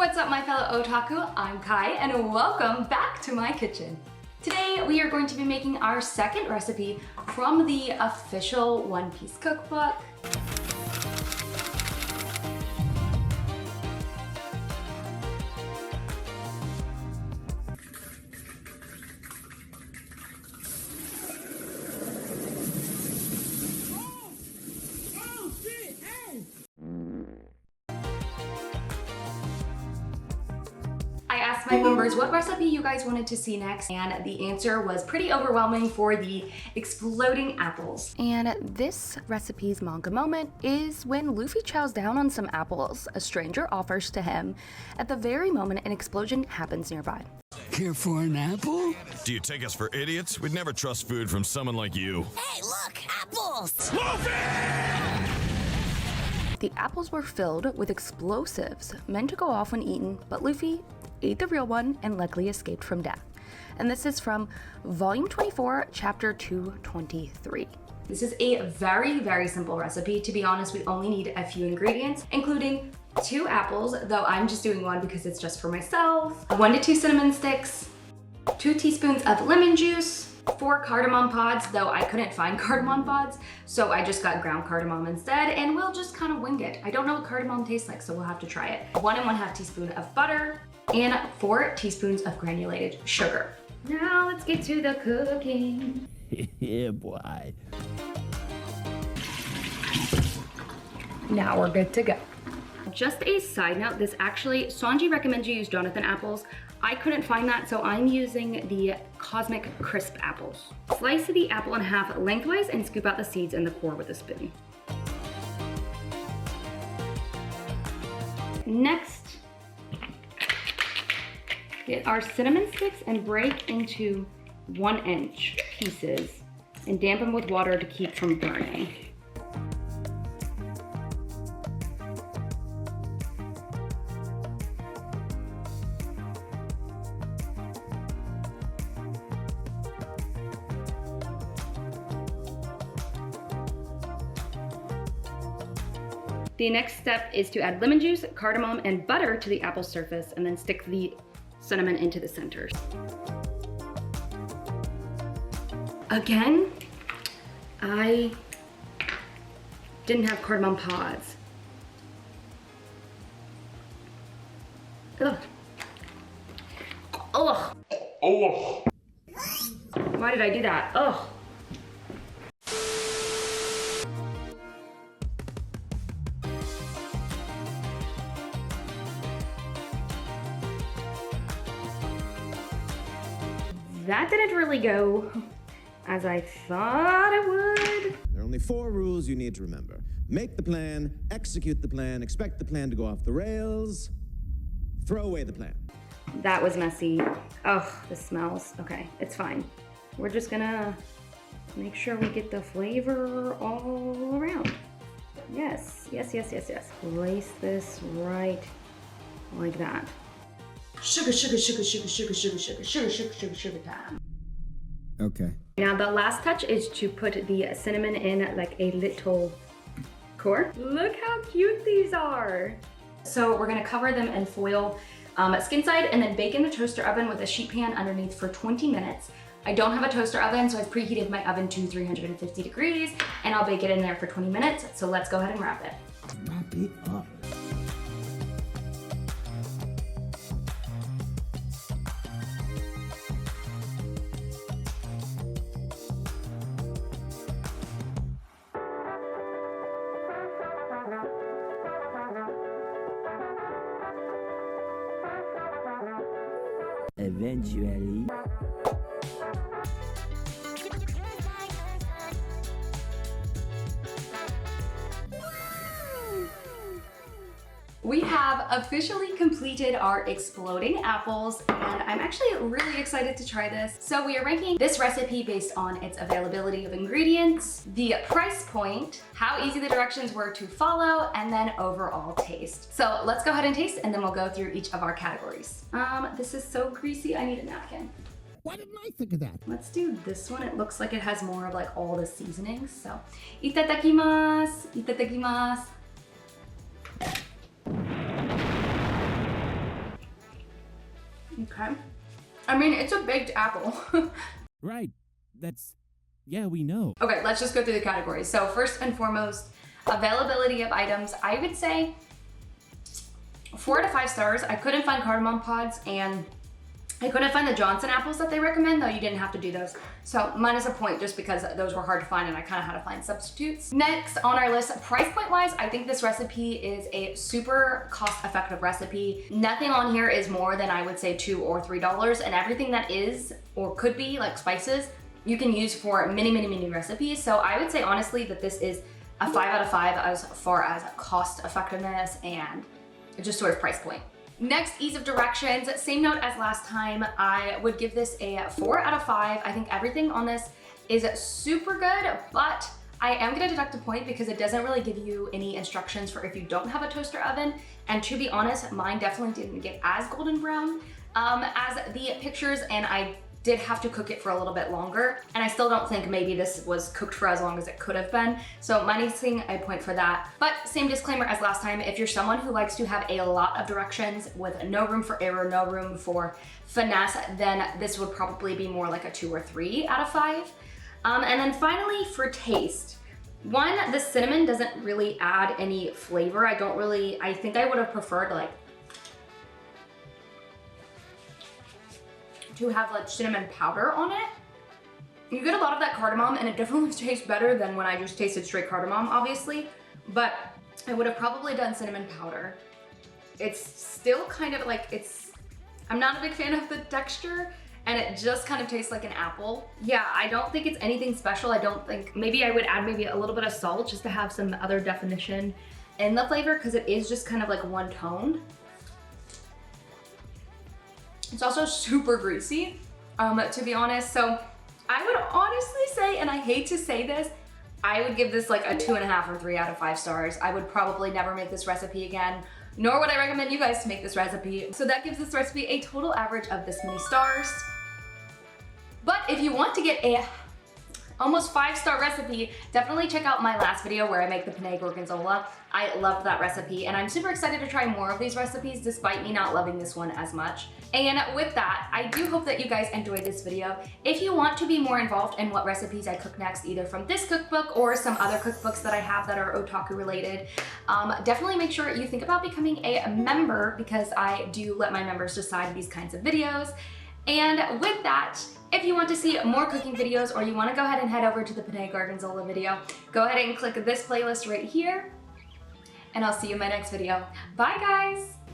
What's up, my fellow otaku? I'm Kai and welcome back to my kitchen. Today we are going to be making our second recipe from the official One Piece cookbook. I asked my members what recipe you guys wanted to see next, and the answer was pretty overwhelming for the exploding apples. And this recipe's manga moment is when Luffy chows down on some apples a stranger offers to him. At the very moment, an explosion happens nearby. Care for an apple? Do you take us for idiots? We'd never trust food from someone like you. Hey, look! Apples! The apples were filled with explosives meant to go off when eaten, but Luffy ate the real one and luckily escaped from death. And this is from volume 24, chapter 223. This is a very simple recipe. To be honest, we only need a few ingredients, including 2 apples, though I'm just doing 1 because it's just for myself, 1 to 2 cinnamon sticks, 2 teaspoons of lemon juice, 4 cardamom pods, though I couldn't find cardamom pods, so I just got ground cardamom instead, and we'll just kind of wing it. I don't know what cardamom tastes like, so we'll have to try it. 1 1/2 teaspoon of butter, and 4 teaspoons of granulated sugar. Now let's get to the cooking. Yeah, boy. Now we're good to go. Just a side note, Sanji recommends you use Jonathan apples. I couldn't find that, so I'm using the Cosmic Crisp apples. Slice the apple in half lengthwise and scoop out the seeds and the core with a spoon. Next, get our cinnamon sticks and break into 1-inch pieces and dampen with water to keep from burning. The next step is to add lemon juice, cardamom, and butter to the apple surface, and then stick the cinnamon into the centers. Again, I didn't have cardamom pods. Ugh. Ugh. Oh. Why did I do that? Ugh. That didn't really go as I thought it would. There are only 4 rules you need to remember. Make the plan, execute the plan, expect the plan to go off the rails, throw away the plan. That was messy. Oh, this smells. Okay, it's fine. We're just gonna make sure we get the flavor all around. Yes. Place this right like that. Sugar time. Okay. Now the last touch is to put the cinnamon in like a little core. Look how cute these are. So we're gonna cover them in foil skin side and then bake in the toaster oven with a sheet pan underneath for 20 minutes. I don't have a toaster oven, so I've preheated my oven to 350 degrees and I'll bake it in there for 20 minutes. So let's go ahead and wrap it. Wrap it up. Eventually. We have officially completed our exploding apples, and I'm actually really excited to try this. So we are ranking this recipe based on its availability of ingredients, the price point, how easy the directions were to follow, and then overall taste. So let's go ahead and taste, and then we'll go through each of our categories. This is so greasy, I need a napkin. Why didn't I think of that? Let's do this one. It looks like it has more of like all the seasonings. So, itadakimasu, itadakimasu. Okay. I mean, it's a baked apple. Right. Yeah, we know. Okay, let's just go through the categories. So first and foremost, availability of items. I would say 4 out of 5 stars. I couldn't find cardamom pods and I couldn't find the Johnson apples that they recommend, though you didn't have to do those. So minus a point just because those were hard to find and I kind of had to find substitutes. Next on our list, price point wise, I think this recipe is a super cost effective recipe. Nothing on here is more than I would say $2 or $3, and everything that is or could be like spices, you can use for many recipes. So I would say honestly that this is a 5 out of 5 as far as cost effectiveness and just sort of price point. Next, ease of directions. Same note as last time. I would give this a 4 out of 5. I think everything on this is super good, but I am gonna deduct a point because it doesn't really give you any instructions for if you don't have a toaster oven. And to be honest, mine definitely didn't get as golden brown as the pictures, and I did have to cook it for a little bit longer. And I still don't think maybe this was cooked for as long as it could have been. So minusing a point for that. But same disclaimer as last time, if you're someone who likes to have a lot of directions with no room for error, no room for finesse, then this would probably be more like a 2 or 3 out of 5. And then finally for taste. One, the cinnamon doesn't really add any flavor. I think I would have preferred like to have like cinnamon powder on it. You get a lot of that cardamom and it definitely tastes better than when I just tasted straight cardamom, obviously, but I would have probably done cinnamon powder. It's still kind of like, I'm not a big fan of the texture and it just kind of tastes like an apple. Yeah, I don't think it's anything special. Maybe I would add maybe a little bit of salt just to have some other definition in the flavor because it is just kind of like one tone. It's also super greasy, to be honest. So I would honestly say, and I hate to say this, I would give this like a 2.5 or 3 out of 5 stars. I would probably never make this recipe again, nor would I recommend you guys to make this recipe. So that gives this recipe a total average of this many stars. But if you want to get a almost 5-star recipe, definitely check out my last video where I make the penne gorgonzola. I loved that recipe and I'm super excited to try more of these recipes despite me not loving this one as much. And with that, I do hope that you guys enjoyed this video. If you want to be more involved in what recipes I cook next, either from this cookbook or some other cookbooks that I have that are otaku related, definitely make sure you think about becoming a member because I do let my members decide these kinds of videos. And with that, if you want to see more cooking videos or you want to go ahead and head over to the penne gorgonzola video, go ahead and click this playlist right here. And I'll see you in my next video. Bye guys!